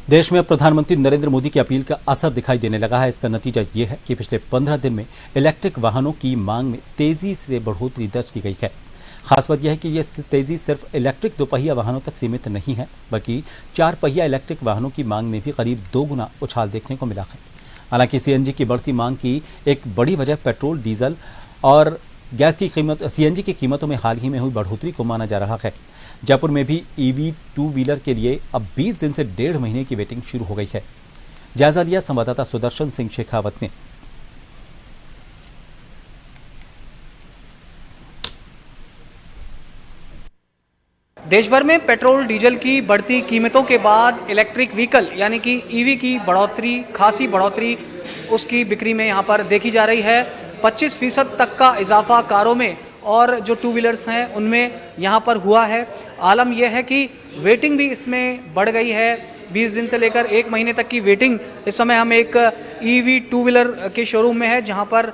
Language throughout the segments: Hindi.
देश में अब प्रधानमंत्री नरेंद्र मोदी की अपील का असर दिखाई देने लगा है। इसका नतीजा ये है कि पिछले 15 दिन में इलेक्ट्रिक वाहनों की मांग में तेजी से बढ़ोतरी दर्ज की गई है। खास बात यह है कि यह तेजी सिर्फ इलेक्ट्रिक दोपहिया वाहनों तक सीमित नहीं है, बल्कि 4 पहिया इलेक्ट्रिक वाहनों की मांग में भी करीब 2 गुना उछाल देखने को मिला है। हालांकि सीएनजी की बढ़ती मांग की एक बड़ी वजह पेट्रोल, डीजल और गैस की कीमत सीएनजी की कीमतों में हाल ही में हुई बढ़ोतरी को माना जा रहा है। जयपुर में भी ईवी 2 व्हीलर के लिए अब 20 दिन से 1.5 महीने की वेटिंग शुरू हो गई है। जायजा लिया संवाददाता सुदर्शन सिंह शेखावत ने। देश भर में पेट्रोल डीजल की बढ़ती कीमतों के बाद इलेक्ट्रिक व्हीकल यानी कि ईवी की बढ़ोतरी, खासी बढ़ोतरी उसकी बिक्री में यहाँ पर देखी जा रही है। 25% तक का इजाफा कारों में और जो 2 व्हीलर्स हैं उनमें यहाँ पर हुआ है। आलम यह है कि वेटिंग भी इसमें बढ़ गई है। 20 दिन से लेकर 1 महीने तक की वेटिंग इस समय हम एक ईवी 2 व्हीलर के शोरूम में है, जहाँ पर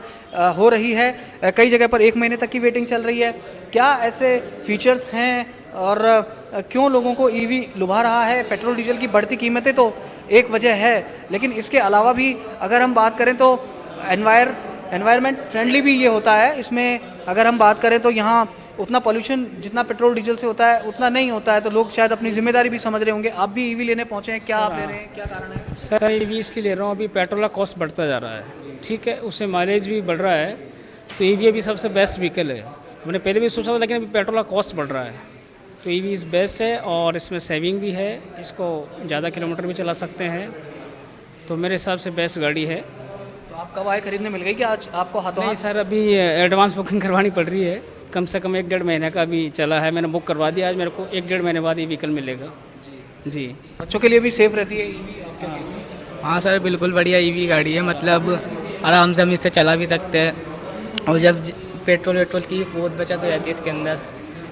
हो रही है। कई जगह पर 1 महीने तक की वेटिंग चल रही है। क्या ऐसे फीचर्स हैं और क्यों लोगों को ईवी लुभा रहा है? पेट्रोल डीजल की बढ़ती कीमतें तो एक वजह है, लेकिन इसके अलावा भी अगर हम बात करें तो एनवायरनमेंट फ्रेंडली भी ये होता है। इसमें अगर हम बात करें तो यहाँ उतना पोल्यूशन जितना पेट्रोल डीजल से होता है उतना नहीं होता है, तो लोग शायद अपनी जिम्मेदारी भी समझ रहे होंगे। आप भी ईवी लेने पहुँचे हैं, क्या आप ले रहे हैं, क्या कारण है? सर ईवी इसलिए ले रहा हूँ, अभी पेट्रोल का कॉस्ट बढ़ता जा रहा है, ठीक है, उससे माइलेज भी बढ़ रहा है, तो ईवी अभी सबसे बेस्ट व्हीकल है। मैंने पहले भी सोचा था, लेकिन अभी पेट्रोल का कॉस्ट बढ़ रहा है, तो ईवी इज़ बेस्ट है और इसमें सेविंग भी है, इसको ज़्यादा किलोमीटर भी चला सकते हैं, तो मेरे हिसाब से बेस्ट गाड़ी है। तो आप कब आए खरीदने? मिल गई क्या आज आपको हाथों हाथ? नहीं सर, अभी एडवांस बुकिंग करवानी पड़ रही है, कम से कम 1-1.5 महीने का अभी चला है। मैंने बुक करवा दिया, आज मेरे को 1-1.5 महीने बाद ये व्हीकल मिलेगा जी। बच्चों के लिए भी सेफ रहती है ईवी? हाँ सर, बिल्कुल बढ़िया ईवी गाड़ी है, मतलब आराम से हम इससे चला भी सकते हैं। और जब पेट्रोल की बहुत बचत हो जाती है इसके अंदर,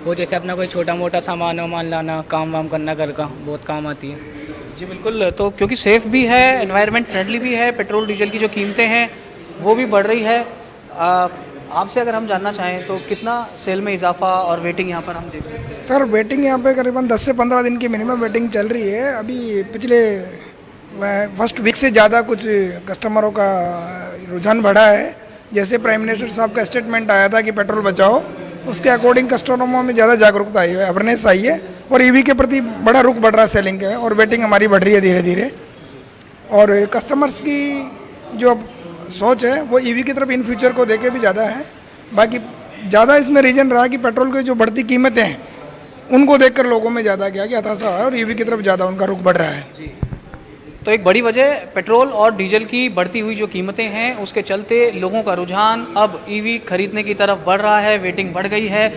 वो जैसे अपना कोई छोटा मोटा सामान लाना, काम वाम करना घर का, बहुत काम आती है जी। बिल्कुल, तो क्योंकि सेफ़ भी है, एनवायरनमेंट फ्रेंडली भी है, पेट्रोल डीजल की जो कीमतें हैं वो भी बढ़ रही है। आपसे अगर हम जानना चाहें तो कितना सेल में इजाफा और वेटिंग यहाँ पर हम देख सकते हैं? सर वेटिंग यहाँ पे करीबन 10 से 15 दिन की मिनिमम वेटिंग चल रही है। अभी पिछले फर्स्ट वीक से ज़्यादा कुछ कस्टमरों का रुझान बढ़ा है। जैसे प्राइम मिनिस्टर साहब का स्टेटमेंट आया था कि पेट्रोल बचाओ, उसके अकॉर्डिंग कस्टमरों में ज़्यादा जागरूकता आई है, अवेयरनेस आई है और ईवी के प्रति बड़ा रुख बढ़ रहा है सेलिंग का, और वेटिंग हमारी बढ़ रही है धीरे धीरे। और कस्टमर्स की जो सोच है वो ईवी की तरफ इन फ्यूचर को देके भी ज़्यादा है। बाकी ज़्यादा इसमें रीजन रहा कि पेट्रोल की जो बढ़ती कीमतें हैं उनको देखकर लोगों में ज़्यादा क्या कि हताशा है और ईवी की तरफ ज़्यादा उनका रुख बढ़ रहा है जी। तो एक बड़ी वजह पेट्रोल और डीजल की बढ़ती हुई जो कीमतें हैं उसके चलते लोगों का रुझान अब ईवी खरीदने की तरफ बढ़ रहा है, वेटिंग बढ़ गई है।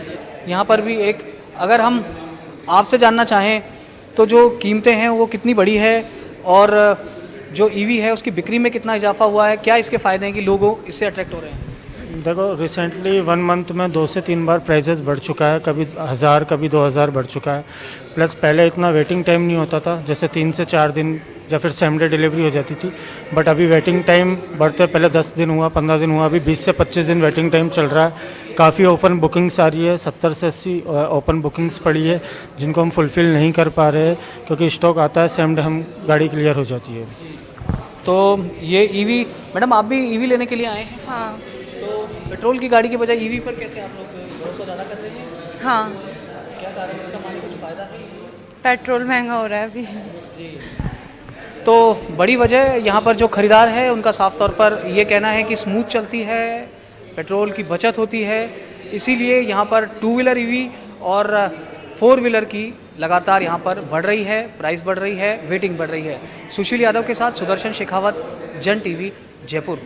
यहाँ पर भी एक अगर हम आपसे जानना चाहें तो जो कीमतें हैं वो कितनी बड़ी है और जो ईवी है उसकी बिक्री में कितना इजाफा हुआ है, क्या इसके फ़ायदे हैं कि लोगों इससे अट्रैक्ट हो रहे हैं? देखो, रिसेंटली 1 मंथ में 2 से 3 बार प्राइजेस बढ़ चुका है, कभी 1000 कभी 2000 बढ़ चुका है। प्लस पहले इतना वेटिंग टाइम नहीं होता था, जैसे 3 से 4 दिन या फिर सेम डे डिलीवरी हो जाती थी, बट अभी वेटिंग टाइम बढ़ते, पहले 10 दिन हुआ, 15 दिन हुआ, अभी 20 से 25 दिन वेटिंग टाइम चल रहा है। काफ़ी ओपन बुकिंग्स आ रही है, 70 से 80 ओपन बुकिंग्स पड़ी है जिनको हम फुलफ़िल नहीं कर पा रहे हैं, क्योंकि स्टॉक आता है सेम डे हम गाड़ी क्लियर हो जाती है। तो ये ईवी, मैडम आप भी ईवी लेने के लिए आए हैं? हाँ। तो पेट्रोल की गाड़ी के बजाय ईवी पर कैसे आप लोग भरोसा ज़्यादा कर रहे हैं? हाँ। क्या कारण इसका, माने कुछ फ़ायदा है? पेट्रोल महंगा हो रहा है अभी जी। तो बड़ी वजह यहाँ पर जो खरीदार है उनका साफ तौर पर ये कहना है कि स्मूथ चलती है, पेट्रोल की बचत होती है, इसीलिए यहाँ पर 2 व्हीलर ईवी और 4 व्हीलर की लगातार यहाँ पर बढ़ रही है, प्राइस बढ़ रही है, वेटिंग बढ़ रही है। सुशील यादव के साथ सुदर्शन शेखावत, जन टीवी, जयपुर।